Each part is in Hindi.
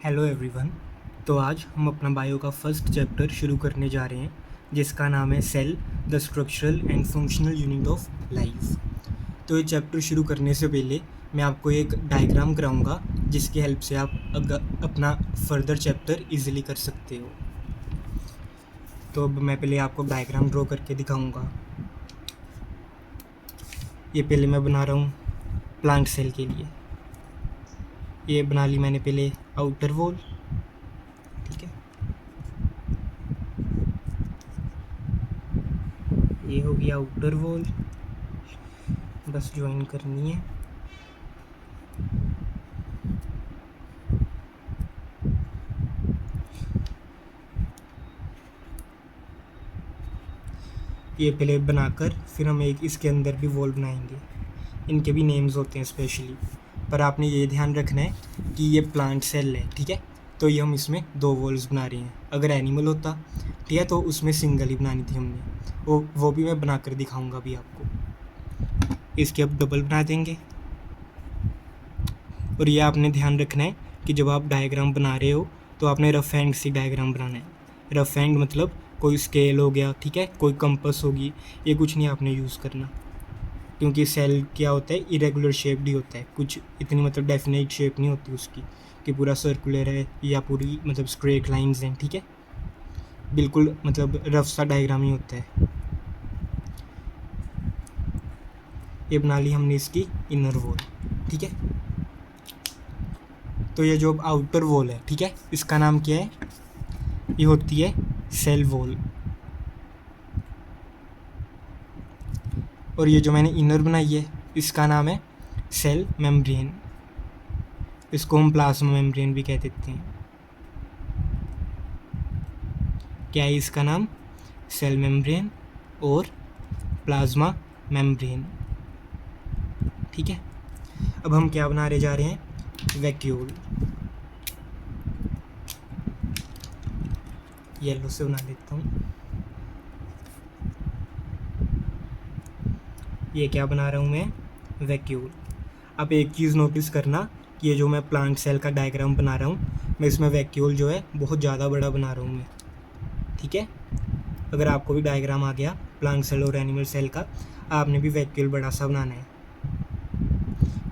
Hello everyone. तो आज हम अपना बायो का फर्स्ट चैप्टर शुरू करने जा रहे हैं, जिसका नाम है cell the structural and functional unit of life. तो ये चैप्टर शुरू करने से पहले मैं आपको एक डायग्राम कराऊंगा, जिसकी हेल्प से आप अपना फर्दर चैप्टर इजीली कर सकते हो। तो अब मैं पहले आपको डायग्राम ड्रॉ करके दिखाऊंगा। ये पहले मैं बना रहा हूँ प्लांट सेल के लिए। ये बना ली मैंने पहले आउटर वॉल, ठीक है। ये हो गया आउटर वॉल, बस ज्वाइन करनी है। ये पहले बनाकर फिर हम एक इसके अंदर भी वॉल बनाएंगे। इनके भी नेम्स होते हैं स्पेशली, पर आपने ये ध्यान रखना है कि ये प्लांट सेल है, ठीक है। तो ये हम इसमें 2 वॉल्स बना रहे हैं। अगर एनिमल होता, ठीक है, तो उसमें सिंगल ही बनानी थी हमने। वो भी मैं बनाकर दिखाऊंगा अभी आपको। इसके अब डबल बना देंगे। और ये आपने ध्यान रखना है कि जब आप डायग्राम बना रहे हो तो आपने रफ हैंड से डायग्राम बनाना है। रफ हैंड मतलब कोई स्केल हो गया, ठीक है, कोई कंपास होगी, ये कुछ नहीं आपने यूज़ करना। क्योंकि सेल क्या होता है, इरेगुलर शेप्ड ही होता है, कुछ इतनी मतलब डेफिनेट शेप नहीं होती उसकी कि पूरा सर्कुलर है या पूरी मतलब स्ट्रेट लाइंस हैं, ठीक है। बिल्कुल मतलब रफ सा डायग्राम ही होता है। ये बना ली हमने इसकी इनर वॉल, ठीक है। तो ये जो आउटर वॉल है, ठीक है, इसका नाम क्या है? ये होती है सेल वॉल। और ये जो मैंने इनर बनाई है, इसका नाम है सेल मेम्ब्रेन। इसको हम प्लाज्मा मेम्ब्रेन भी कह देते हैं। क्या है इसका नाम? सेल मेम्ब्रेन और प्लाज्मा मेम्ब्रेन, ठीक है। अब हम क्या बना रहे जा रहे हैं? वैक्यूल। येलो से बना लेता हूँ। ये क्या बना रहा हूँ मैं? वैक्यूल। अब एक चीज़ नोटिस करना कि ये जो मैं प्लांट सेल का डायग्राम बना रहा हूँ, मैं इसमें वैक्यूल जो है बहुत ज़्यादा बड़ा बना रहा हूँ मैं, ठीक है। अगर आपको भी डायग्राम आ गया प्लांट सेल और एनिमल सेल का, आपने भी वैक्यूल बड़ा सा बनाना है।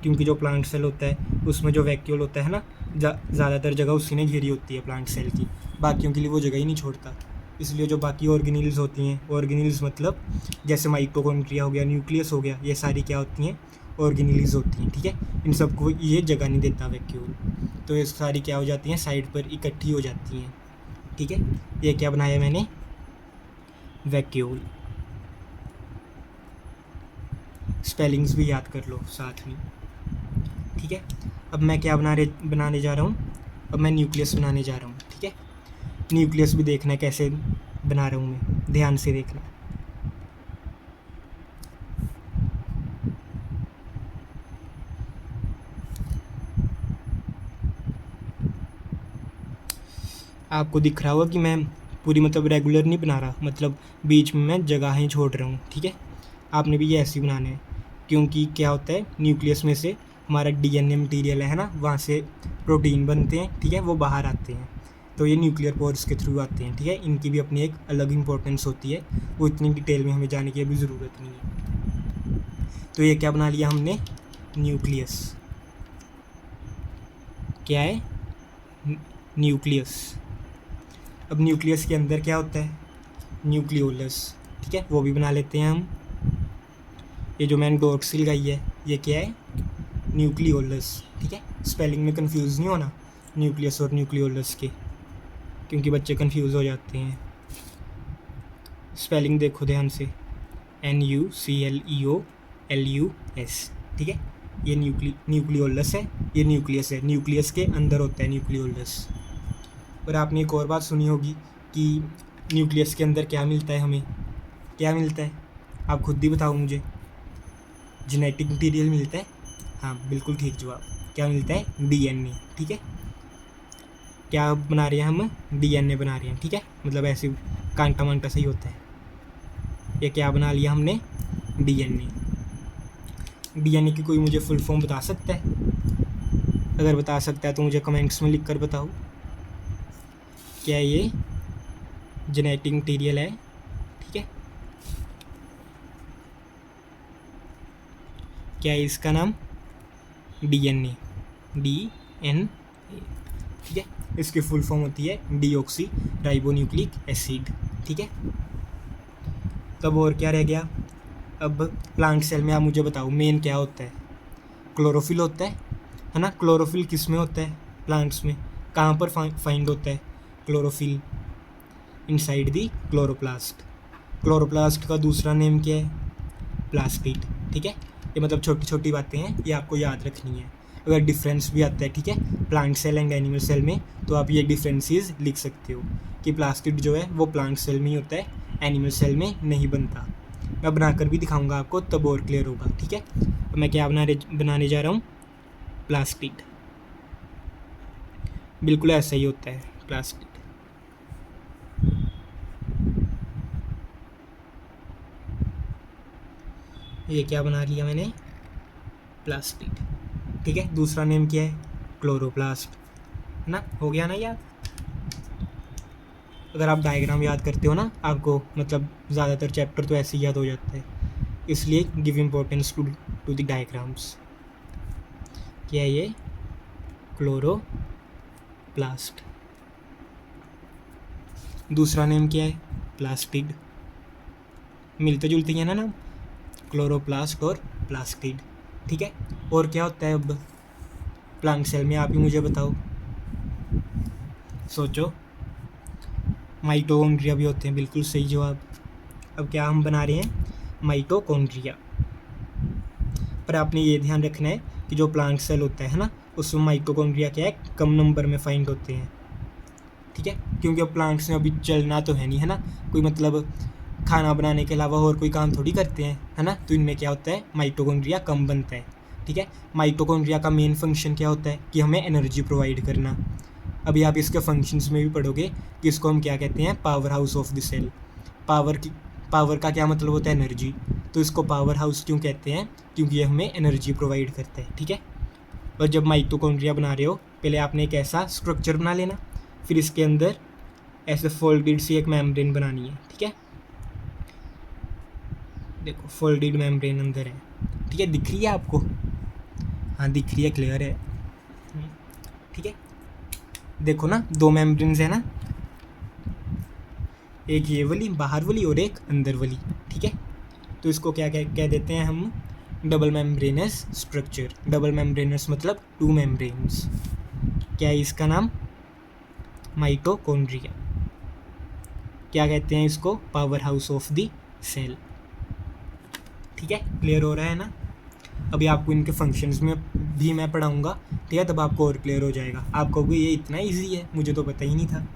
क्योंकि जो प्लांट सेल होता है उसमें जो वैक्यूल होता है ना, ज़्यादातर जगह उसी ने घेरी होती है प्लांट सेल की, बाकियों के लिए वो जगह ही नहीं छोड़ता। इसलिए जो बाकी ऑर्गेनील्स होती हैं, ऑर्गेनील्स मतलब जैसे माइटोकॉन्ड्रिया हो गया, न्यूक्लियस हो गया, ये सारी क्या होती हैं? ऑर्गेनील्स होती हैं, ठीक है। इन सबको ये जगह नहीं देता वैक्यूल, तो ये सारी क्या हो जाती हैं? साइड पर इकट्ठी हो जाती हैं, ठीक है। ये क्या बनाया मैंने? वैक्यूल। स्पेलिंग्स भी याद कर लो साथ में, ठीक है। अब मैं क्या बनाने जा रहा हूँ? अब मैं न्यूक्लियस बनाने जा रहा हूँ, ठीक है। न्यूक्लियस भी देखना है कैसे बना रहा हूँ मैं, ध्यान से देखना। आपको दिख रहा होगा कि मैं पूरी मतलब रेगुलर नहीं बना रहा, मतलब बीच में मैं जगहें छोड़ रहा हूँ, ठीक है। आपने भी ये ऐसे ही बनाना है, क्योंकि क्या होता है, न्यूक्लियस में से हमारा डीएनए मटीरियल है ना, वहाँ से प्रोटीन बनते हैं, ठीक है, वो बाहर आते हैं। तो ये न्यूक्लियर पोर्स के थ्रू आते हैं, ठीक है। इनकी भी अपनी एक अलग इंपॉर्टेंस होती है, वो इतनी डिटेल में हमें जाने की अभी ज़रूरत नहीं है। तो ये क्या बना लिया हमने? न्यूक्लियस। क्या है? न्यूक्लियस। अब न्यूक्लियस के अंदर क्या होता है? न्यूक्लियोलस, ठीक है, वो भी बना लेते हैं हम। ये जो मैंने डॉट्स लगाई है, ये क्या है? न्यूक्लियोलस, ठीक है। स्पेलिंग में कंफ्यूज नहीं होना न्यूक्लियस और न्यूक्लियोलस के, क्योंकि बच्चे कंफ्यूज हो जाते हैं। स्पेलिंग देखो ध्यान से, NUCLEOLUS, ठीक है। ये न्यूक्लियोलस है, ये न्यूक्लियस है। न्यूक्लियस के अंदर होता है न्यूक्लियोलस। और आपने एक और बात सुनी होगी कि न्यूक्लियस के अंदर क्या मिलता है हमें? क्या मिलता है? आप खुद ही बताओ मुझे। जेनेटिक मटीरियल मिलता है। हाँ, बिल्कुल ठीक जवाब। क्या मिलता है? DNA, ठीक है। क्या बना रहे हैं हम? DNA बना रहे हैं, ठीक है, मतलब ऐसे कांटा वांटा सही होता है। ये क्या बना लिया हमने? DNA। DNA की कोई मुझे फुल फॉर्म बता सकता है? अगर बता सकता है तो मुझे कमेंट्स में लिख कर बताओ। क्या ये जेनेटिक मटीरियल है? ठीक है, क्या है इसका नाम? DNA, DNA. ठीक है, इसकी फुल फॉर्म होती है डीऑक्सी राइबोन्यूक्लिक एसिड। ठीक है, तब और क्या रह गया? अब प्लांट सेल में आप मुझे बताओ मेन क्या होता है? क्लोरोफिल होता है ना? क्लोरोफिल किस में होता है? प्लांट्स में। कहाँ पर फाइंड होता है chlorophyll? Inside the chloroplast. Chloroplast का दूसरा नेम क्या है? प्लास्टिड। ठीक है, ये मतलब छोटी छोटी बातें हैं, ये आपको याद रखनी है। अगर डिफरेंस भी आता है, ठीक है, plant cell and animal cell में, तो आप ये डिफरेंसेस लिख सकते हो कि प्लास्टिड जो है वो प्लांट सेल में ही होता है, एनिमल सेल में नहीं बनता। मैं बनाकर भी दिखाऊंगा आपको, तब और क्लियर होगा। ठीक है, मैं क्या बनाने जा रहा हूँ? प्लास्टिड। बिल्कुल ऐसा ही होता है प्लास्टिड। ये क्या बना लिया मैंने? प्लास्टिड। ठीक है, दूसरा नेम क्या है? क्लोरोप्लास्ट, है ना? हो गया ना याद? अगर आप डायग्राम याद करते हो ना, आपको मतलब ज़्यादातर चैप्टर तो ऐसे ही याद हो जाता है, इसलिए give importance to the diagrams. क्या है ये? क्लोरोप्लास्ट। दूसरा नेम क्या है? प्लास्टिड। मिलते जुलते हैं ना नाम, क्लोरोप्लास्ट और प्लास्टिड। ठीक है, और क्या होता है अब प्लांट सेल में? आप ही मुझे बताओ, सोचो। माइटोकॉन्ड्रिया भी होते हैं, बिल्कुल सही जवाब। अब क्या हम बना रहे हैं? माइटोकॉन्ड्रिया। पर आपने ये ध्यान रखना है कि जो प्लांट सेल होता है ना, उसमें माइटोकॉन्ड्रिया क्या है? कम नंबर में फाइंड होते हैं। ठीक है, क्योंकि अब प्लांट्स में अभी चलना तो है नहीं, है ना? कोई मतलब खाना बनाने के अलावा और कोई काम थोड़ी करते हैं, है ना? तो इनमें क्या होता है? माइटोकॉन्ड्रिया कम बनता है। ठीक है, माइटोकॉन्ड्रिया का मेन फंक्शन क्या होता है? कि हमें एनर्जी प्रोवाइड करना। अभी आप इसके फंक्शंस में भी पढ़ोगे कि इसको हम क्या कहते हैं? Power house of the cell. Power का क्या मतलब होता है? एनर्जी। तो इसको पावर हाउस क्यों कहते हैं? क्योंकि ये हमें एनर्जी प्रोवाइड करता है। ठीक है, और जब माइटोकॉन्ड्रिया बना रहे हो, पहले आपने एक ऐसा स्ट्रक्चर बना लेना, फिर इसके अंदर ऐसे फोल्डेड सी एक मेम्ब्रेन बनानी है। ठीक है, देखो फोल्डेड मेम्ब्रेन अंदर है। ठीक है, दिख रही है आपको? हाँ दिख रही है, क्लियर है। ठीक है, देखो ना, दो मेम्ब्रेन्स है ना, एक ये वाली बाहर वाली और एक अंदर वाली। ठीक है, तो इसको क्या कह देते हैं हम? Double membranous structure. Double membranous मतलब टू मेम्ब्रेन्स। क्या है इसका नाम? माइटोकॉन्ड्रिया। क्या कहते हैं इसको? Power house of the cell. ठीक है, क्लियर हो रहा है ना? अभी आपको इनके फंक्शंस में भी मैं पढ़ाऊँगा, ठीक है, तब आपको और क्लियर हो जाएगा। आपको भी ये इतना इजी है, मुझे तो पता ही नहीं था।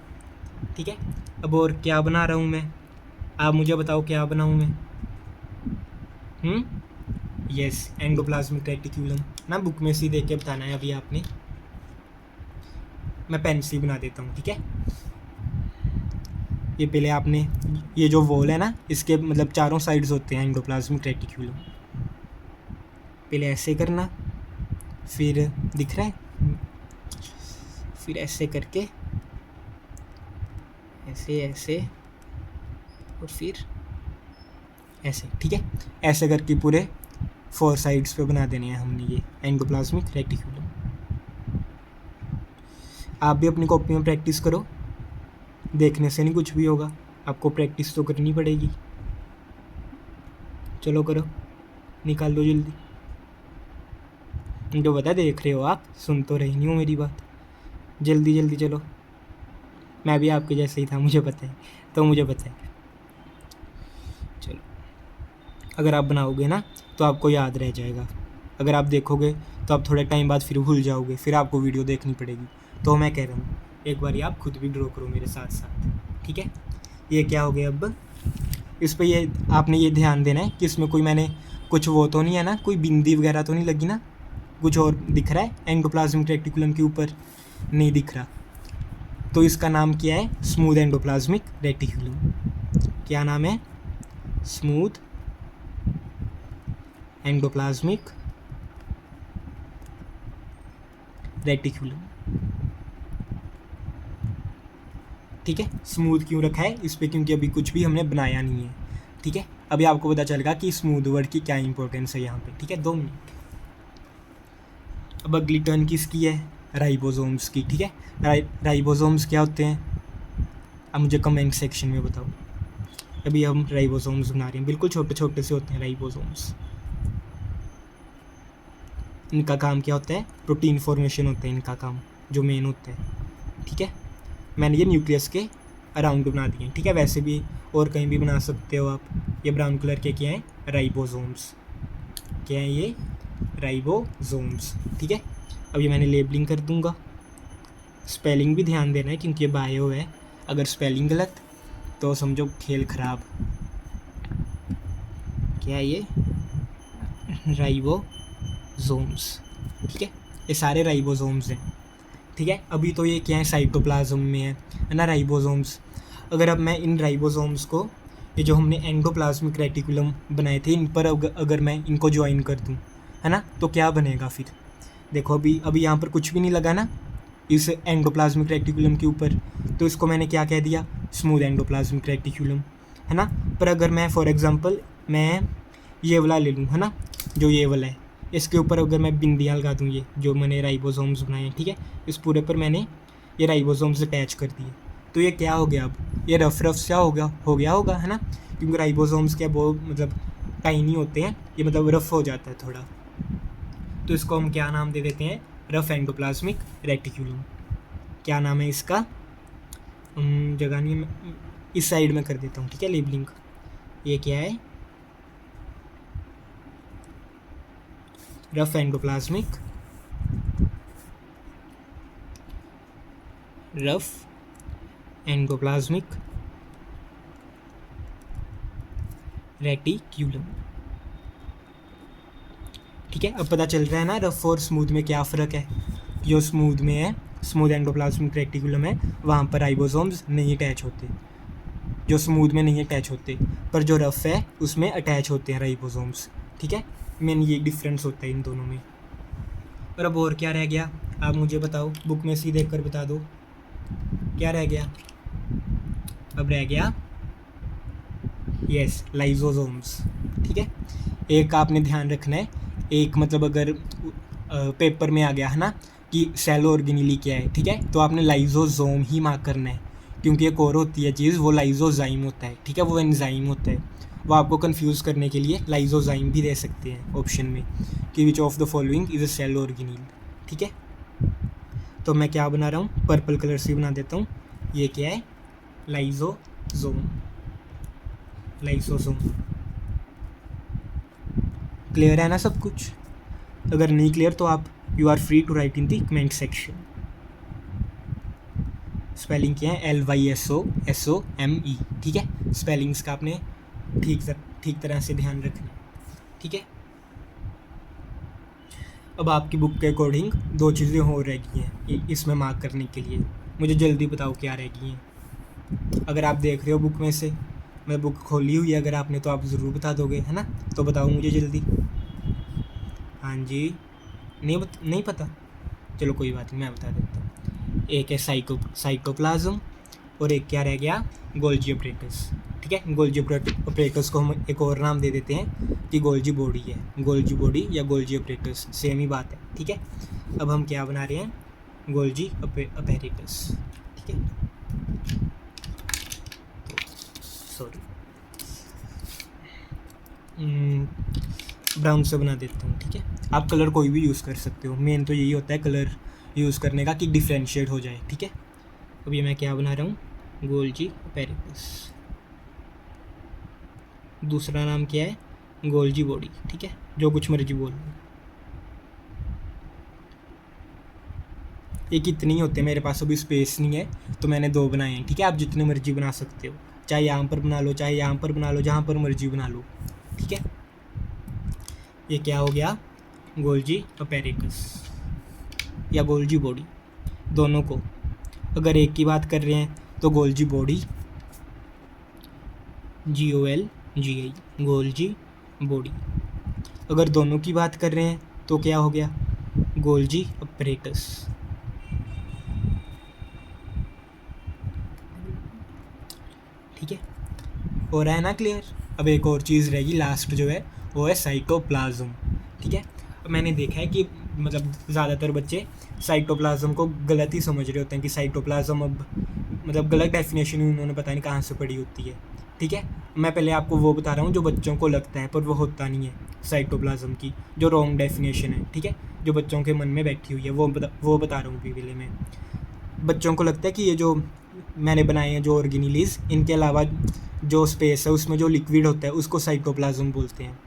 ठीक है, अब और क्या बना रहा हूँ मैं? आप मुझे बताओ क्या बनाऊँ मैं? यस, एंडोप्लाज्मिक रेटिक्यूलम ना, बुक में से देख के बताना है अभी आपने। मैं पेन से बना देता हूँ। ठीक है, ये पहले आपने, ये जो वॉल है ना, इसके मतलब चारों साइड्स होते हैं एंडोप्लाज्मिक रेटिक्यूलम। पहले ऐसे करना, फिर दिख रहा है, फिर ऐसे करके, ऐसे ऐसे, और फिर ऐसे। ठीक है, ऐसे करके पूरे 4 साइड्स पे बना देने हैं हमने ये एंडोप्लाज्मिक रेटिक्यूलम। आप भी अपनी कॉपी में प्रैक्टिस करो, देखने से नहीं कुछ भी होगा, आपको प्रैक्टिस तो करनी पड़ेगी। चलो करो, निकाल दो जल्दी। जो बता देख रहे हो आप, सुन तो रही नहीं हो मेरी बात। जल्दी जल्दी चलो, मैं भी आपके जैसे ही था, मुझे पता है, तो मुझे पता है। चलो, अगर आप बनाओगे ना तो आपको याद रह जाएगा। अगर आप देखोगे तो आप थोड़े टाइम बाद फिर भूल जाओगे, फिर आपको वीडियो देखनी पड़ेगी। तो मैं कह रहा हूँ एक बार आप खुद भी ड्रॉ करो मेरे साथ साथ। ठीक है, ये क्या हो गया? अब इस पर ये आपने ये ध्यान देना है कि इसमें कोई मैंने कुछ वो तो नहीं है ना, कोई बिंदी वगैरह तो नहीं लगी ना? कुछ और दिख रहा है एंडोप्लाज्मिक रेटिकुलम के ऊपर? नहीं दिख रहा। तो इसका नाम क्या है? Smooth endoplasmic reticulum. क्या नाम है? Smooth endoplasmic reticulum. ठीक है, स्मूथ क्यों रखा है इस पर, क्योंकि अभी कुछ भी हमने बनाया नहीं है। ठीक है, अभी आपको पता चलेगा कि स्मूथ वर्ड की क्या इंपॉर्टेंस है यहाँ पे। ठीक है, 2 मिनट। अब अगली टर्न किसकी है, राइबोसोम्स की। ठीक है, राइबोसोम्स क्या होते हैं, अब मुझे कमेंट सेक्शन में बताओ। अभी हम राइबोसोम्स बना रहे हैं, बिल्कुल छोटे छोटे से होते हैं राइबोसोम्स। इनका काम क्या होता है, प्रोटीन फॉर्मेशन होता है इनका काम, जो मेन होता है। ठीक है, मैंने ये न्यूक्लियस के अराउंड बना दिए। ठीक है, वैसे भी और कहीं भी बना सकते हो आप। ये ब्राउन कलर के क्या हैं, राइबोसोम्स। क्या है ये, राइबोसोम्स। ठीक है, अब ये मैंने लेबलिंग कर दूंगा। स्पेलिंग भी ध्यान देना है क्योंकि ये बायो है, अगर स्पेलिंग गलत तो समझो खेल ख़राब। क्या है ये, राइबोसोम्स। ठीक है, ये सारे राइबोसोम्स हैं। ठीक है, अभी तो ये क्या है, साइटोप्लाज्म में है ना राइबोसोम्स। अगर अब मैं इन राइबोसोम्स को, ये जो हमने एंडोप्लाज्मिक रेटिकुलम बनाए थे, इन पर अगर मैं इनको ज्वाइन कर दूं, है ना, तो क्या बनेगा फिर। देखो अभी अभी यहाँ पर कुछ भी नहीं लगा ना इस एंडोप्लाज्मिक रेटिकुलम के ऊपर, तो इसको मैंने क्या कह दिया, स्मूथ एंडोप्लाज्मिक रेटिकुलम, है ना। पर अगर मैं फॉर एग्जांपल मैं ये वाला ले लूँ, है ना, जो ये वाला है, इसके ऊपर अगर मैं बिंदियाँ लगा दूँ, ये जो मैंने राइबोसोम्स बनाए हैं, ठीक है, इस पूरे पर मैंने ये राइबोसोम्स अटैच कर दिए, तो ये क्या हो गया, अब ये रफ सा हो गया होगा, है ना, क्योंकि राइबोसोम्स क्या बहुत मतलब टाइनी होते हैं, ये मतलब रफ हो जाता है थोड़ा, तो इसको हम क्या नाम दे देते हैं, रफ एंडोप्लाज्मिक रेटिकुलम। क्या नाम है इसका, जगह नहीं, मैं इस साइड में कर देता हूँ। ठीक है, लेबलिंग। ये क्या है, रफ एंडोप्लाज्मिक रेटिक्यूलम। ठीक है, अब पता चल रहा है ना रफ और स्मूथ में क्या फ़र्क है। जो स्मूथ में है, स्मूथ एंडोप्लाज्मिक रेटिकुलम है, वहाँ पर राइबोसोम्स नहीं अटैच होते, जो स्मूथ में नहीं अटैच होते, पर जो रफ है उसमें अटैच होते हैं राइबोसोम्स। ठीक है, मेन ये डिफरेंस होता है इन दोनों में। और अब और क्या रह गया, आप मुझे बताओ, बुक में से देख कर बता दो क्या रह गया। अब रह गया यस, लाइजोसोम्स। ठीक है, एक आपने ध्यान रखना है, एक मतलब अगर पेपर में आ गया है ना कि सेल ऑर्गेनेली क्या है, ठीक है, तो आपने लाइजोसोम ही मार्क करना है, क्योंकि एक और होती है चीज़, वो लाइजोजाइम होता है। ठीक है, वो एंजाइम होता है, वो आपको कंफ्यूज करने के लिए लाइजोजाइम भी दे सकते हैं ऑप्शन में, कि which of the following is a cell organelle. ठीक है, तो मैं क्या बना रहा हूँ, पर्पल कलर से बना देता हूँ। ये क्या है, लाइजोसोम। क्लियर है ना सब कुछ। अगर नहीं क्लियर तो आप you are free to write in the comment section. Spelling क्या है, LYSOSOME। ठीक है, स्पेलिंग्स का आपने ठीक तरह से ध्यान रखना है। ठीक है, अब आपकी बुक के अकॉर्डिंग 2 चीज़ें हो रह गई हैं इसमें मार्क करने के लिए। मुझे जल्दी बताओ क्या रह गई हैं। अगर आप देख रहे हो बुक में से, मैं बुक खोली हुई है अगर आपने, तो आप ज़रूर बता दोगे, है ना, तो बताओ मुझे जल्दी। हाँ जी, नहीं पता, चलो कोई बात नहीं, मैं बता देता हूँ। एक है साइटोप्लाज्म, और एक क्या रह गया, गोल्जी ऑपरेटस। ठीक है, गोल्जी ऑपरेटस को हम एक और नाम दे देते हैं कि गोल्जी बॉडी है, गोल्जी बॉडी या गोल्जी ऑपरेटस सेम ही बात है। ठीक है, अब हम क्या बना रहे हैं, गोल्जी ऑपरेटस। ठीक है, सॉरी, ब्राउन से बना देता हूँ। ठीक है, आप कलर कोई भी यूज़ कर सकते हो, मेन तो यही होता है कलर यूज़ करने का कि डिफ्रेंशिएट हो जाए। ठीक है, अब ये मैं क्या बना रहा हूँ, गोल्जी ऑपरेटस। दूसरा नाम क्या है, गोल्जी बॉडी। ठीक है, जो कुछ मर्जी बोल लो। ये कितने ही होते हैं, मेरे पास अभी स्पेस नहीं है तो मैंने 2 बनाए हैं। ठीक है, आप जितने मर्जी बना सकते हो, चाहे यहाँ पर बना लो, चाहे यहाँ पर बना लो, जहाँ पर मर्जी बना लो। ठीक है, ये क्या हो गया, गोल्जी ऑपरेटस या गोल्जी बॉडी। दोनों को अगर एक की बात कर रहे हैं तो Golgi body, GOLGI, Golgi body. अगर दोनों की बात कर रहे हैं तो क्या हो गया, गोल्जी ऑपरेटस। ठीक है, हो रहा है ना क्लियर। अब एक और चीज़ रहेगी लास्ट जो है वो है साइटोप्लाज्म। ठीक है, मैंने देखा है कि मतलब ज़्यादातर बच्चे साइटोप्लाज्म को गलत ही समझ रहे होते हैं कि साइटोप्लाज्म, अब मतलब गलत डेफिनेशन ही उन्होंने पता नहीं कहाँ से पढ़ी होती है। ठीक है, मैं पहले आपको वो बता रहा हूँ जो बच्चों को लगता है पर वो होता नहीं है, साइटोप्लाज्म की जो रॉन्ग डेफिनेशन है। ठीक है, जो बच्चों के मन में बैठी हुई है वो बता रहा हूँ अभी पहले मैं। बच्चों को लगता है कि ये जो मैंने बनाए हैं जो ऑर्गेनिलीज, इनके अलावा जो स्पेस है उसमें जो लिक्विड होता है उसको साइटोप्लाज्म बोलते हैं,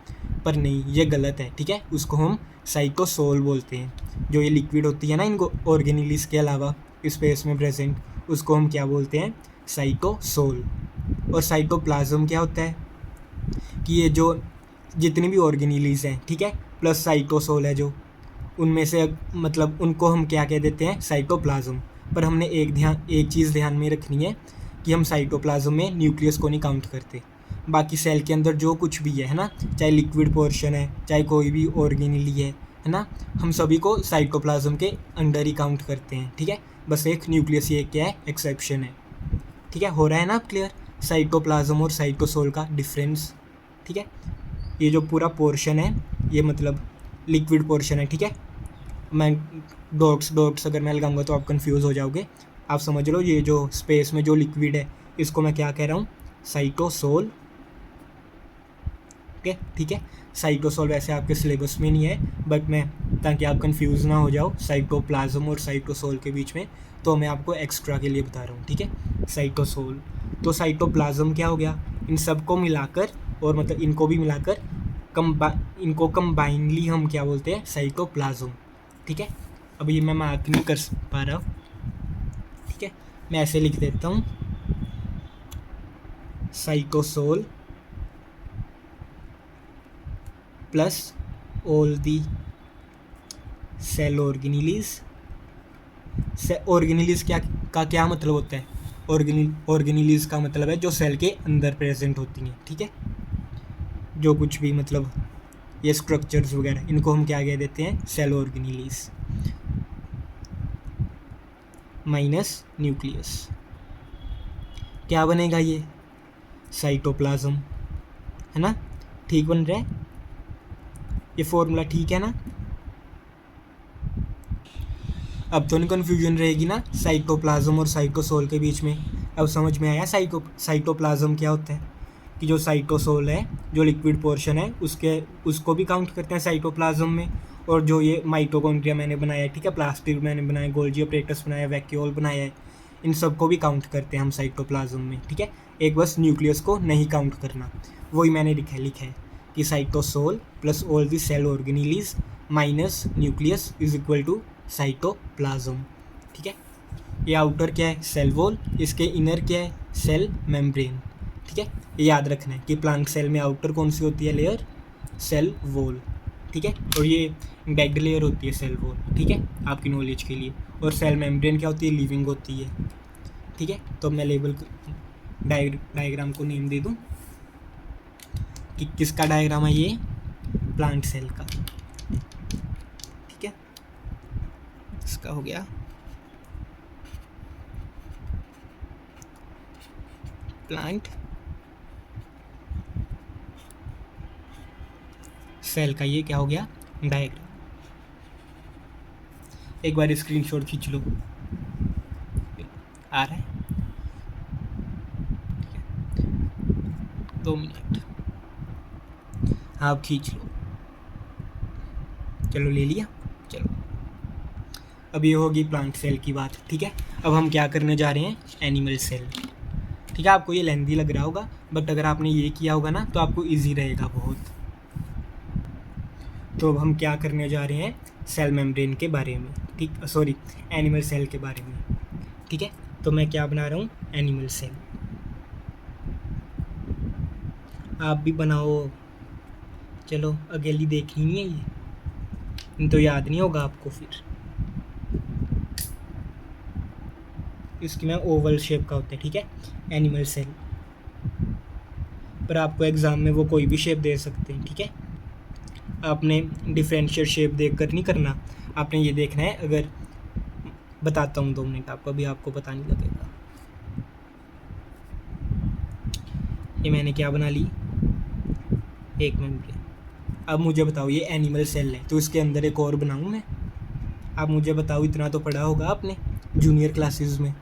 पर नहीं, ये गलत है। ठीक है, उसको हम साइटोसोल बोलते हैं। जो ये लिक्विड होती है ना इनको ऑर्गेनिलीज के अलावा स्पेस में प्रेजेंट, उसको हम क्या बोलते हैं, साइटोसोल। और साइटोप्लाज्म क्या होता है कि ये जो जितनी भी ऑर्गेनिलीज हैं, ठीक है, प्लस साइटोसोल है जो, उनमें से मतलब उनको हम क्या कह देते हैं, साइटोप्लाज्म। पर हमने एक चीज़ ध्यान में रखनी है कि हम साइटोप्लाज्म में न्यूक्लियस को नहीं काउंट करते। बाकी सेल के अंदर जो कुछ भी है ना, चाहे लिक्विड पोर्शन है, चाहे कोई भी ऑर्गेनिली है ना, हम सभी को साइटोप्लाज्म के अंडर ही काउंट करते हैं। ठीक है, बस एक न्यूक्लियस ये क्या है, एक्सेप्शन है। ठीक है, हो रहा है ना अब क्लियर साइटोप्लाज्म और साइटोसोल का डिफरेंस। ठीक है, ये जो पूरा पोर्शन है ये मतलब लिक्विड पोर्शन है। ठीक है, मैं डॉट्स अगर मैं लगाऊंगा तो आप कंफ्यूज हो जाओगे। आप समझ लो ये जो स्पेस में जो लिक्विड है इसको मैं क्या कह रहा हूँ, साइटोसोल। ठीक है, साइटोसोल वैसे आपके सिलेबस में नहीं है, बट मैं ताकि आप कंफ्यूज ना हो जाओ साइटोप्लाज्म और साइटोसोल के बीच में, तो मैं आपको एक्स्ट्रा के लिए बता रहा हूँ। ठीक है, साइटोसोल तो साइटोप्लाज्म क्या हो गया, इन सबको मिलाकर और मतलब इनको भी मिलाकर इनको कंबाइनली हम क्या बोलते हैं, साइटोप्लाज्म। ठीक है, अब ये मैं मार्क नहीं कर पा रहा। ठीक है, मैं ऐसे लिख देता हूँ, cytosol plus all the cell organelles. Organelles क्या मतलब होता है, ऑर्गेनिलीज का मतलब है जो सेल के अंदर प्रेजेंट होती हैं। ठीक है, जो कुछ भी मतलब ये स्ट्रक्चर्स वगैरह, इनको हम क्या कह देते हैं, सेल ऑर्गेनिलीज माइनस न्यूक्लियस। क्या बनेगा ये, साइटोप्लाज्म, है ना। ठीक बन रहा है, ये फॉर्मूला ठीक है ना। अब तो नहीं कन्फ्यूजन रहेगी ना साइटोप्लाज्म और साइटोसोल के बीच में। अब समझ में आया साइटोप्लाज्म क्या होता है, कि जो साइटोसोल है जो लिक्विड पोर्शन है उसको भी काउंट करते हैं साइटोप्लाज्म में। और जो ये माइटोकॉन्ड्रिया मैंने बनाया है, ठीक है, प्लास्टिड मैंने बनाया, गोल्जी अपरेटस बनाया, वैक्यूल बनाया है, इन सबको भी काउंट करते हैं हम साइटोप्लाज्म में। ठीक है, एक बस न्यूक्लियस को नहीं काउंट करना, वही मैंने लिखा है कि cytosol plus all the cell organelles minus nucleus is equal to cytoplasm. ठीक है, ये आउटर क्या है, सेल वॉल, इसके इनर क्या है, सेल मेम्ब्रेन। ठीक है, ये याद रखना है कि प्लांट सेल में आउटर कौन सी होती है लेयर, सेल वॉल। ठीक है, और ये बैक्ड लेयर होती है सेल वॉल। ठीक है, आपकी नॉलेज के लिए। और सेल मेम्ब्रेन क्या होती है, लिविंग होती है। ठीक है, तो मैं लेबल डायग्राम को नेम दे दूँ कि किसका डायग्राम है ये, प्लांट सेल का। ठीक है, इसका हो गया प्लांट सेल का, ये क्या हो गया, डायग्राम। एक बार स्क्रीनशॉट खींच लो, आ रहा है, 2 मिनट, आप खींच लो। चलो ले लिया, चलो अब ये होगी प्लांट सेल की बात। ठीक है, अब हम क्या करने जा रहे हैं, एनिमल सेल। ठीक है, आपको ये लेंथी लग रहा होगा, बट अगर आपने ये किया होगा ना तो आपको इजी रहेगा बहुत। तो अब हम क्या करने जा रहे हैं, सेल मेम्ब्रेन के बारे में, ठीक, सॉरी, एनिमल सेल के बारे में। ठीक है, तो मैं क्या बना रहा हूँ, एनिमल सेल। आप भी बनाओ, चलो अकेली देखनी नहीं है ये, तो याद नहीं होगा आपको फिर। इसकी में ओवल शेप का होता है। ठीक है, एनिमल सेल, पर आपको एग्ज़ाम में वो कोई भी शेप दे सकते हैं। ठीक है, आपने डिफरेंशियल शेप देखकर नहीं करना, आपने ये देखना है। अगर बताता हूँ 2 मिनट आपको, अभी आपको पता नहीं लगेगा। ये मैंने क्या बना ली, एक मेम्ब्रेन। अब मुझे बताओ ये एनिमल सेल है तो इसके अंदर एक और बनाऊँ मैं? आप मुझे बताओ, इतना तो पढ़ा होगा आपने जूनियर क्लासेस में।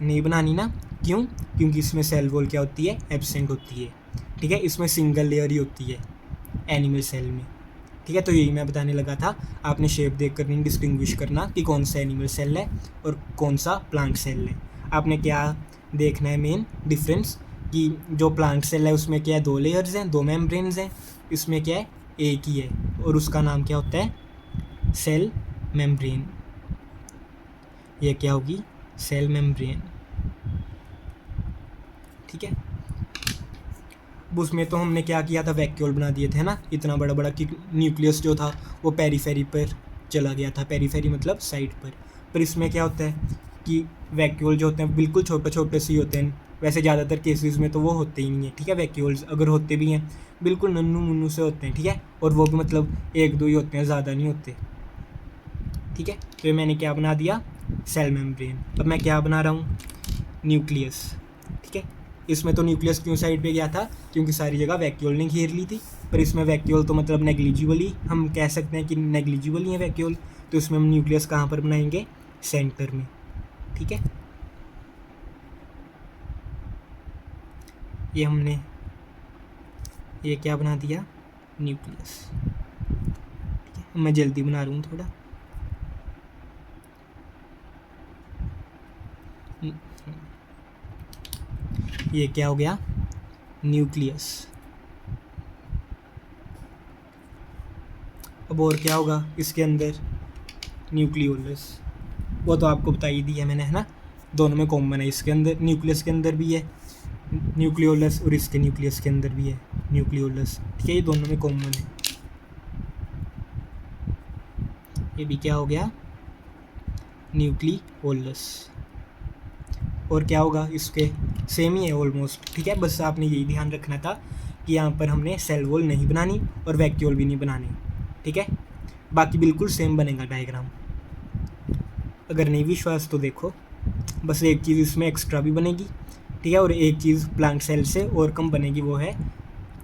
नहीं बनानी ना, क्यों? क्योंकि इसमें सेल वॉल क्या होती है, एब्सेंट होती है। ठीक है, इसमें सिंगल लेयर ही होती है एनिमल सेल में। ठीक है, तो यही मैं बताने लगा था। आपने शेप देख कर नहीं डिस्टिंग्विश करना कि कौन सा एनिमल सेल है और कौन सा प्लांट सेल है। आपने क्या देखना है मेन डिफरेंस, कि जो प्लांट सेल है उसमें क्या है, 2 लेयर्स हैं, 2 मेम्ब्रेन्स हैं। इसमें क्या है, एक ही है और उसका नाम क्या होता है, सेल मेम्ब्रेन। ये क्या होगी, सेल मेम्ब्रेन। ठीक है, उसमें तो हमने क्या किया था, वैक्यूल बना दिए थे ना इतना बड़ा बड़ा कि न्यूक्लियस जो था वो पेरीफेरी पर चला गया था। पेरीफेरी मतलब साइड पर इसमें क्या होता है कि वैक्यूल जो होते हैं बिल्कुल छोटे छोटे से ही होते हैं। वैसे ज़्यादातर केसेस में तो वो होते ही नहीं है। ठीक है, वैक्यूल्स अगर होते भी हैं बिल्कुल नन्नू मुन्नू से होते हैं। ठीक है, और वो भी मतलब 1-2 ही होते हैं, ज़्यादा नहीं होते। ठीक है, तो ये मैंने क्या बना दिया, सेल मेम्ब्रेन। अब मैं क्या बना रहा हूँ, न्यूक्लियस। ठीक है, इसमें तो न्यूक्लियस क्यों साइड पे गया था, क्योंकि सारी जगह वैक्यूल ने घेर ली थी। पर इसमें वैक्यूल तो मतलब नेग्लिजिबल ही, हम कह सकते हैं कि नेग्लिजिबल ही है वैक्यूल। तो इसमें हम न्यूक्लियस कहाँ पर बनाएंगे, सेंटर में। ठीक है, ये हमने ये क्या बना दिया, न्यूक्लियस। ठीक है, मैं जल्दी बना रहा हूँ थोड़ा। ये क्या हो गया, न्यूक्लियस। अब और क्या होगा इसके अंदर, न्यूक्लियोलस। वो तो आपको बता ही दिया मैंने, है ना, दोनों में कॉमन है। इसके अंदर न्यूक्लियस के अंदर भी है न्यूक्लियोलस और इसके न्यूक्लियस के अंदर भी है न्यूक्लियोलस। ठीक है, ये दोनों में कॉमन है। ये भी क्या हो गया, न्यूक्लियोलस। और क्या होगा इसके, सेम ही है ऑलमोस्ट। ठीक है, बस आपने यही ध्यान रखना था कि यहाँ पर हमने सेल वॉल नहीं बनानी और वैक्यूल भी नहीं बनानी। ठीक है, बाकी बिल्कुल सेम बनेगा डायग्राम। अगर नहीं विश्वास तो देखो, बस एक चीज़ इसमें एक्स्ट्रा भी बनेगी। ठीक है, और एक चीज़ प्लांट सेल से और कम बनेगी, वो है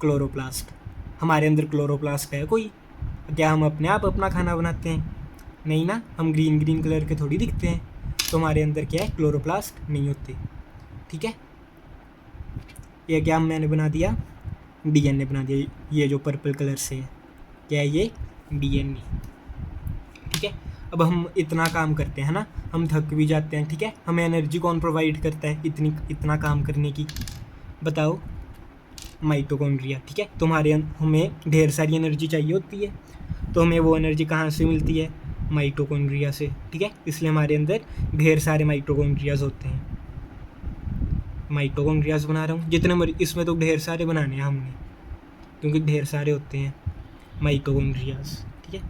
क्लोरोप्लास्ट। हमारे अंदर क्लोरोप्लास्ट है कोई? क्या हम अपने आप अपना खाना बनाते हैं? नहीं ना, हम ग्रीन ग्रीन कलर के थोड़ी दिखते हैं। तो हमारे अंदर क्या है, क्लोरोप्लास्ट नहीं होते। ठीक है, ये क्या मैंने बना दिया, डीएनए बना दिया। ये जो पर्पल कलर से है, क्या है ये, डीएनए। ठीक है, अब हम इतना काम करते हैं ना, हम थक भी जाते हैं। ठीक है, हमें एनर्जी कौन प्रोवाइड करता है इतना काम करने की, बताओ, माइटोकॉन्ड्रिया। ठीक है, तुम्हारे हमें ढेर सारी एनर्जी चाहिए होती है, तो हमें वो एनर्जी कहाँ से मिलती है, माइटोकॉन्ड्रिया से। ठीक है, इसलिए हमारे अंदर ढेर सारे माइटोकॉन्ड्रियाज होते हैं। माइटोकॉन्ड्रियाज बना रहा हूँ जितने इसमें तो ढेर सारे बनाने हैं हमने, क्योंकि ढेर सारे होते हैं माइटोकॉन्ड्रियाज। ठीक है,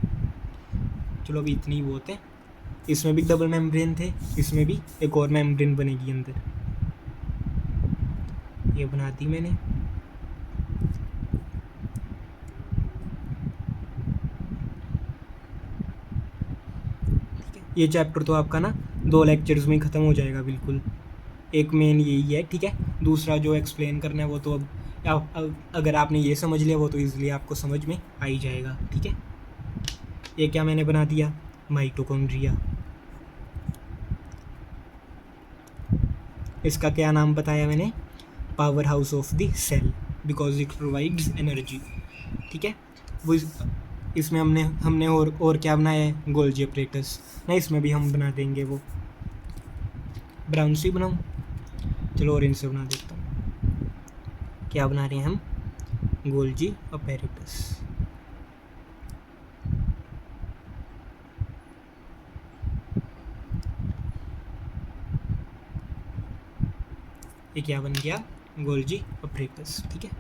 चलो अभी इतनी ही बहुत है। इसमें भी डबल मेम्ब्रेन थे, इसमें भी एक और मेम्ब्रेन बनेगी अंदर। ये बना दी मैंने। ठीक है, ये चैप्टर तो आपका ना 2 लेक्चर्स में ही ख़त्म हो जाएगा बिल्कुल। एक मेन यही है। ठीक है, दूसरा जो एक्सप्लेन करना है वो तो अब अगर आपने ये समझ लिया वो तो ईजिली आपको समझ में आ ही जाएगा। ठीक है, ये क्या मैंने बना दिया, माइटोकॉन्ड्रिया। इसका क्या नाम बताया मैंने, power house of the cell, because it provides energy. ठीक है, वो इसमें हमने और क्या बनाया है, गोल्जी अपरेटस ना, इसमें भी हम बना देंगे वो। ब्राउन से बनाऊँ, चलो ऑरेंज से बना देता हूँ। क्या बना रहे हैं हम, गोल्जी अपरेटस। ये क्या बन गया, गोल्जी अपरेटस। ठीक है,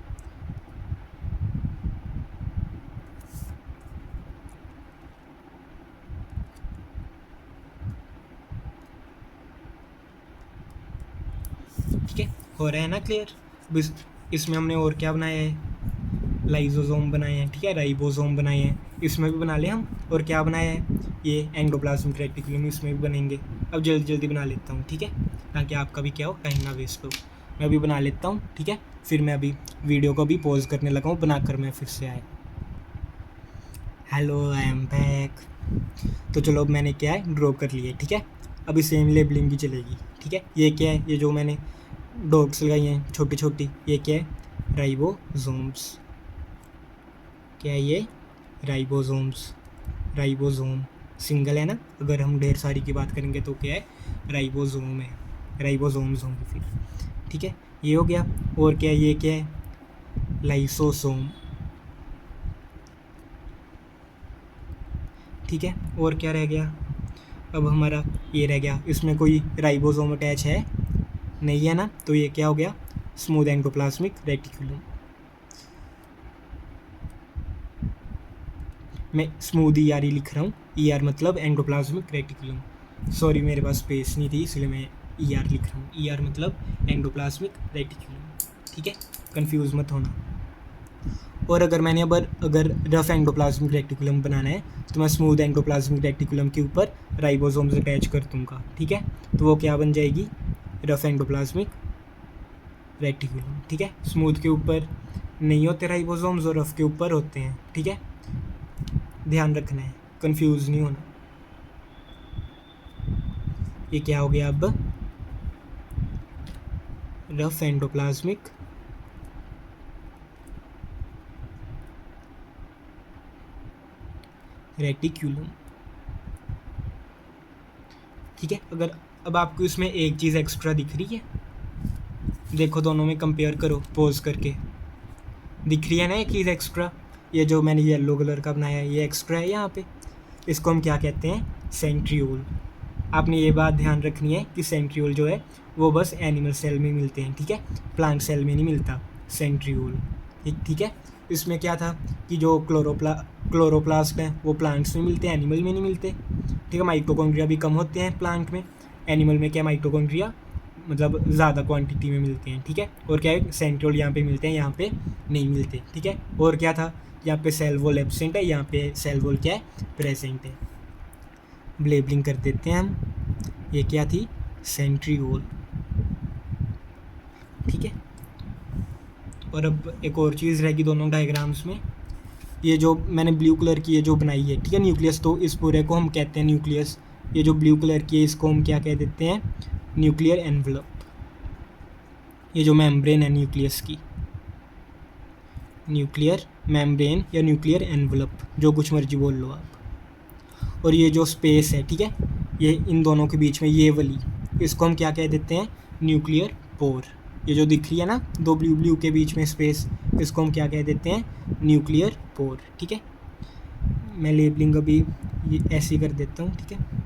ठीक है, हो रहा है ना क्लियर। इसमें हमने और क्या बनाया है, लाइजोसोम बनाए हैं। ठीक है, राइबोसोम बनाए हैं, इसमें भी बना ले हम। और क्या बनाया है, ये एंडोप्लाज्मिक रेटिकुलम, इसमें भी बनेंगे। अब जल्दी जल्दी बना लेता हूँ। ठीक है, ताकि आपका भी क्या हो, टाइम ना वेस्ट हो। मैं अभी बना लेता हूँ, ठीक है। फिर मैं अभी वीडियो को भी पॉज करने लगा हूँ, बनाकर मैं फिर से आया। Hello, I am back. तो चलो, अब मैंने क्या है ड्रॉ कर लिया है, ठीक है। अभी सेम लेबलिंग भी चलेगी, ठीक है। ये क्या है, ये जो मैंने डॉट्स लगाई हैं छोटी छोटी, ये क्या है, राइबोसोम्स। क्या है ये, राइबोसोम्स। राइबोसोम सिंगल है ना, अगर हम ढेर सारी की बात करेंगे तो क्या है, राइबोसोम है, राइबोसोम्स होंगे फिर, ठीक है। ये हो गया। और क्या है, ये क्या है, लाइसोसोम, ठीक है। और क्या रह गया, अब हमारा ये रह गया, इसमें कोई राइबोसोम अटैच है नहीं है ना, तो ये क्या हो गया, स्मूथ एंडोप्लाज्मिक रेटिकुलम। मैं स्मूथ ई आर ही लिख रहा हूँ, ई आर मतलब एंडोप्लाज्मिक रेटिकुलम। सॉरी, मेरे पास स्पेस नहीं थी इसलिए मैं ई आर लिख रहा हूँ। ई आर मतलब एंडोप्लाज्मिक रेटिकुलम, ठीक है, कंफ्यूज मत होना। और अगर मैंने अगर रफ एंडोप्लाज्मिक रेटिकुलम बनाना है तो मैं स्मूथ एंडोप्लाज्मिक रेटिकुलम के ऊपर राइबोसोम्स अटैच कर दूँगा, ठीक है। तो वो क्या बन जाएगी, रफ एंडोप्लाज्मिक रेटिकुलम, ठीक है। स्मूथ के ऊपर नहीं होते राइबोसोम्स और रफ के ऊपर होते हैं, ठीक है। ध्यान रखना है, कंफ्यूज नहीं होना। ये क्या हो गया अब, रफ एंडोप्लाज्मिक रेटिक्यूलम, ठीक है। अगर अब आपको इसमें एक चीज़ एक्स्ट्रा दिख रही है, देखो दोनों में कंपेयर करो पॉज करके, दिख रही है ना एक चीज़ एक्स्ट्रा, ये जो मैंने येलो कलर का बनाया है ये एक्स्ट्रा है यहाँ पे, इसको हम क्या कहते हैं, सेंट्रियोल। आपने ये बात ध्यान रखनी है कि सेंट्रियोल जो है वो बस एनिमल सेल में मिलते हैं, ठीक है, प्लांट सेल में नहीं मिलता सेंट्रियोल, ठीक है। इसमें क्या था कि जो क्लोरोप्लास्ट हैं वो प्लांट्स में मिलते हैं, एनिमल में नहीं मिलते, ठीक है। माइटोकॉन्ड्रिया भी कम होते हैं प्लांट में, एनिमल में क्या माइटोकॉन्ड्रिया मतलब ज़्यादा क्वांटिटी में मिलते हैं, ठीक है। और क्या है, सेंट्रियोल यहाँ पे मिलते हैं, यहाँ पे नहीं मिलते, ठीक है। और क्या था, यहाँ पे सेल वॉल एब्सेंट है, यहाँ पे सेल वॉल क्या है, प्रेजेंट है। लेबलिंग कर देते हैं हम, ये क्या थी, सेंट्रियोल, ठीक है। और अब एक और चीज़ रहेगी दोनों डायग्राम्स में, ये जो मैंने ब्लू कलर की ये जो बनाई है, ठीक है, न्यूक्लियस, तो इस पूरे को हम कहते हैं न्यूक्लियस। ये जो ब्लू कलर की है इसको हम क्या कह देते हैं, न्यूक्लियर एनवलप। ये जो मेम्ब्रेन है न्यूक्लियस की, न्यूक्लियर मेम्ब्रेन या न्यूक्लियर एनवलप, जो कुछ मर्जी बोल लो आप। और ये जो स्पेस है, ठीक है, ये इन दोनों के बीच में ये वाली, इसको हम क्या कह देते हैं, न्यूक्लियर पोर। ये जो दिख रही है ना दो ब्लू ब्लू के बीच में स्पेस, इसको हम क्या कह देते हैं, न्यूक्लियर पोर, ठीक है। मैं लेबलिंग अभी ये ऐसे ही कर देता हूँ, ठीक है।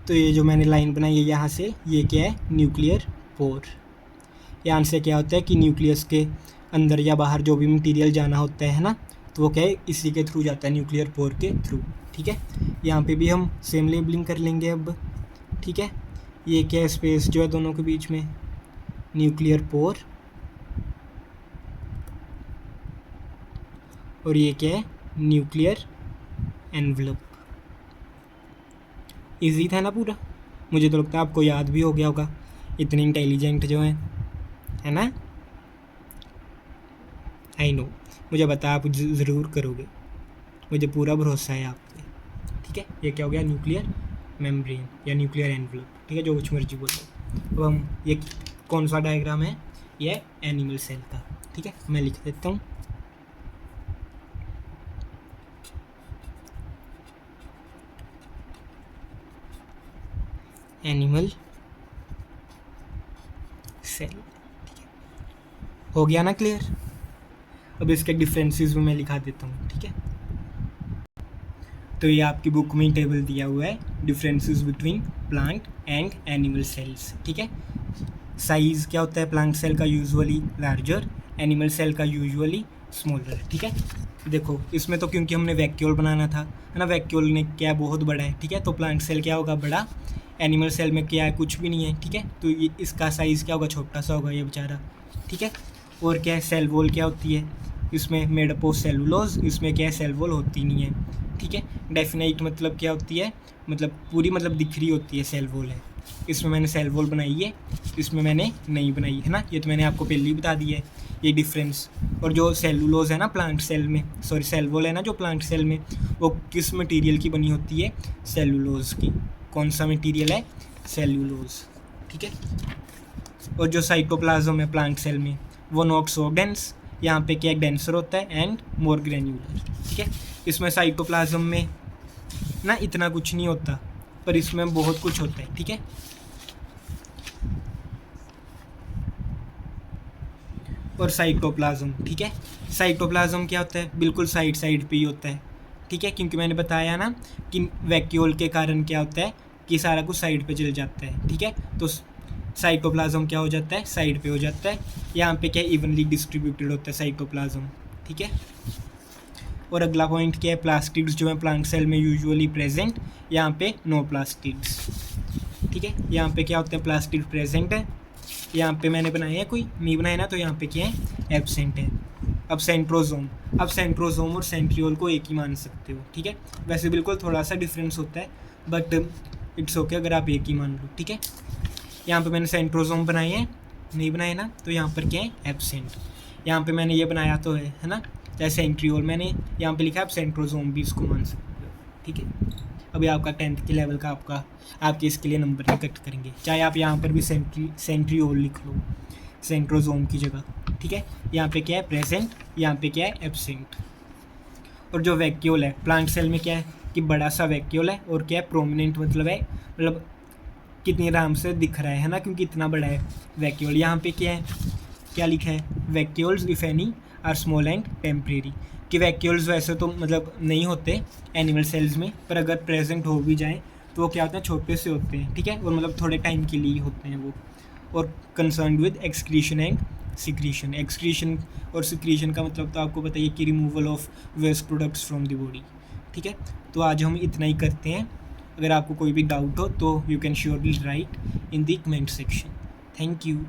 तो ये जो मैंने लाइन बनाई है यहाँ से, ये क्या है, न्यूक्लियर पोर। यहाँ से क्या होता है कि न्यूक्लियस के अंदर या बाहर जो भी मटेरियल जाना होता है ना, तो वो क्या है, इसी के थ्रू जाता है, न्यूक्लियर पोर के थ्रू, ठीक है। यहाँ पे भी हम सेम लेबलिंग कर लेंगे अब, ठीक है। ये क्या है, स्पेस जो है दोनों के बीच में, न्यूक्लियर पोर, और ये क्या है, न्यूक्लियर एनवलप। इजी था ना पूरा, मुझे तो लगता है आपको याद भी हो गया होगा, इतने इंटेलिजेंट जो हैं, है ना। आई नो, मुझे पता आप ज़रूर करोगे, मुझे पूरा भरोसा है आप पे, ठीक है। ये क्या हो गया, न्यूक्लियर मेम्ब्रेन या न्यूक्लियर एनवलप, ठीक है, जो कुछ मर्जी बोलो। अब हम ये कौन सा डायग्राम है, ये एनिमल सेल का, ठीक है। मैं लिख देता हूँ, एनिमल सेल, ठीक है। हो गया ना क्लियर। अब इसके डिफरेंसेस भी मैं लिखा देता हूँ, ठीक है। तो ये आपकी बुक में टेबल दिया हुआ है, differences between plant and animal cells, ठीक है। साइज़ क्या होता है प्लांट सेल का, यूजुअली लार्जर, एनिमल सेल का यूजुअली स्मॉलर, ठीक है। देखो इसमें तो क्योंकि हमने वैक्यूल बनाना था, है ना, वैक्यूल ने क्या बहुत बड़ा है, ठीक है, तो प्लांट सेल क्या होगा, बड़ा। एनिमल सेल में क्या है, कुछ भी नहीं है, ठीक है, तो ये इसका साइज़ क्या होगा, छोटा सा होगा ये बेचारा, ठीक है। और क्या है, सेल वॉल क्या होती है, इसमें मेड अप ऑफ सेलुलोज, इसमें क्या है, सेल वॉल होती नहीं है, ठीक है। डेफिनेट मतलब क्या होती है, मतलब पूरी, मतलब दिख रही होती है सेल वॉल है, इसमें मैंने सेल वॉल बनाई है, इसमें मैंने नहीं बनाई है ना, ये तो मैंने आपको पहले ही बता दिया है ये डिफरेंस। और जो सेलुलोज है ना प्लांट सेल में, सॉरी सेल वॉल है ना जो प्लांट सेल में, वो किस मटेरियल की बनी होती है? सेलुलोज की। कौन सा मटेरियल है? सेलुलोज, ठीक है। और जो साइटोप्लाज्म है प्लांट सेल में, वो नॉट सो डेंस, यहाँ पे क्या डेंसर होता है एंड मोर ग्रेन्यूलर, ठीक है। इसमें साइटोप्लाज्म में ना इतना कुछ नहीं होता, पर इसमें बहुत कुछ होता है, ठीक है। और साइटोप्लाज्म, ठीक है, साइटोप्लाज्म क्या होता है? बिल्कुल साइड पे ही होता है, ठीक है, क्योंकि मैंने बताया ना कि वैक्यूल के कारण क्या होता है कि सारा कुछ साइड पे चल जाता है, ठीक है। तो साइटोप्लाज्म क्या हो जाता है? साइड पे हो जाता है। यहाँ पे क्या इवनली डिस्ट्रीब्यूटेड होता है साइटोप्लाज्म, ठीक है। और अगला पॉइंट क्या है? प्लास्टिड्स जो है प्लांट सेल में यूजुअली प्रेजेंट, यहाँ पे नो प्लास्टिड्स, ठीक है। यहाँ पे क्या होते हैं? प्लास्टिड प्रेजेंट है, यहाँ पे मैंने बनाया है, कोई नहीं बनाया ना, तो यहाँ पे क्या है? एब्सेंट है। अब सेंट्रोजोम, अब सेंट्रोजोम और सेंट्रियोल को एक ही मान सकते हो, ठीक है। वैसे बिल्कुल थोड़ा सा डिफरेंस होता है, बट इट्स ओके अगर आप एक ही मान लो, ठीक है। यहाँ पे मैंने सेंट्रोजोम बनाए हैं, नहीं बनाए ना, तो यहाँ पर क्या है? एब्सेंट। यहाँ पे मैंने ये बनाया तो है ना, चाहे सेंट्रियोल, मैंने यहाँ पे लिखा है, आप सेंट्रोजोम भी इसको मान सकते हो, ठीक है। अभी आपका 10th के लेवल का आपके इसके लिए नंबर नहीं कट करेंगे, चाहे आप यहाँ पर भी सेंट्रियोल लिख लो सेंट्रोजोम की जगह, ठीक है। यहाँ पे क्या है? प्रेजेंट, यहाँ पे क्या है? एब्सेंट। और जो वैक्यूल है प्लांट सेल में क्या है कि बड़ा सा वैक्यूल है, और क्या है? प्रोमिनेंट, मतलब है, मतलब कितनी आराम से दिख रहा है ना, क्योंकि इतना बड़ा है वैक्यूल। यहाँ पे क्या है? क्या लिखा है? Vacuoles if any are small and temporary, कि वैक्यूल्स वैसे तो मतलब नहीं होते एनिमल सेल्स में, पर अगर प्रेजेंट हो भी जाए तो वो क्या होते हैं? छोटे से होते हैं, ठीक है, और मतलब थोड़े टाइम के लिए होते हैं वो। और concern with excretion and secretion, excretion और सिक्रीशन का मतलब तो आपको बताइए कि removal of waste products from the body, ठीक है। तो आज हम इतना ही करते हैं। अगर आपको कोई भी डाउट हो तो you can surely right in the comment section. Thank you.